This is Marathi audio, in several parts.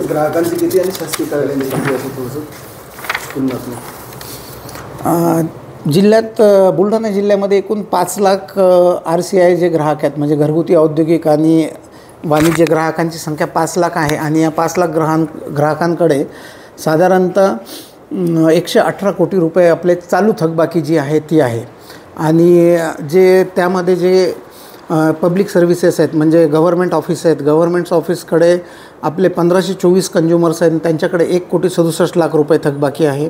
ग्राहकांची किती आणि शासकीय कार्यालयांची किती असं थोडंसं जिल्ह्यात बुलढाणा जिल्ह्यामध्ये एकूण 5 लाख RCI जे ग्राहक आहेत, म्हणजे घरगुती औद्योगिक आणि वाणिज्य ग्राहकांची संख्या 5 लाख आहे आणि या 5 लाख ग्राहकांकडे साधारणतः 118 कोटी रुपये आपले चालू थकबाकी जी आहे ती आहे. आणि जे त्यामध्ये जे पब्लिक सर्व्हिसेस आहेत, म्हणजे गव्हर्मेंट ऑफिस आहेत, गव्हर्मेंट ऑफिसकडे आपले 1524 कंझ्युमर्स आहेत, त्यांच्याकडे 1,67,00,000 रुपये थकबाकी आहे.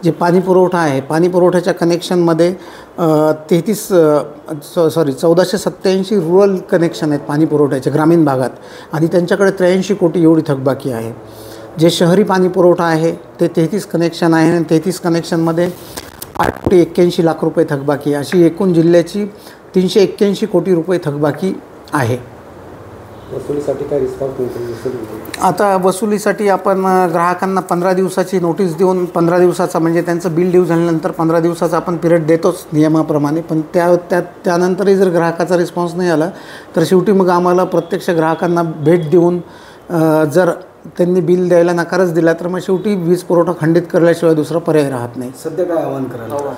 जे पाणी पुरवठा आहे, पाणी पुरवठ्याच्या कनेक्शनमध्ये 1487 रुरल कनेक्शन आहेत पाणी पुरवठ्याचे ग्रामीण भागात, आणि त्यांच्याकडे 83 कोटी एवढी थकबाकी आहे. जे शहरी पाणी पुरवठा आहे ते 33 कनेक्शन आहे आणि 33 कनेक्शनमध्ये 8,81,00,000 रुपये थकबाकी, अशी एकूण जिल्ह्याची 381 कोटी रुपये थकबाकी आहे. वसुलीसाठी काय रिस्पॉन्स मिळतो? आता वसुलीसाठी आपण ग्राहकांना 15 दिवसाची नोटीस देऊन 15 दिवसाचा, म्हणजे त्यांचं बिल ड्यू झाल्यानंतर 15 दिवसाचा आपण पिरियड देतोच नियमाप्रमाणे. पण त्यानंतरही जर ग्राहकाचा रिस्पॉन्स नाही आला तर शेवटी मग आम्हाला प्रत्यक्ष ग्राहकांना भेट देऊन जर त्यांनी बिल द्यायला नकारच दिला तर मग शेवटी वीज पुरवठा खंडित करल्याशिवाय दुसरा पर्याय राहत नाही. सध्या काय आवाहन करायला?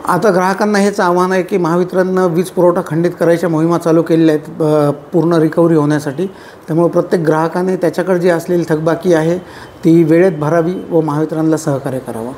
आता ग्राहकांना हेच आव्हान आहे की महावितरणनं वीज पुरवठा खंडित करायच्या मोहिमा चालू केलेल्या आहेत पूर्ण रिकव्हरी होण्यासाठी. त्यामुळे प्रत्येक ग्राहकाने त्याच्याकडे जी असलेली थकबाकी आहे ती वेळेत भरावी व महावितरणला सहकार्य करावं.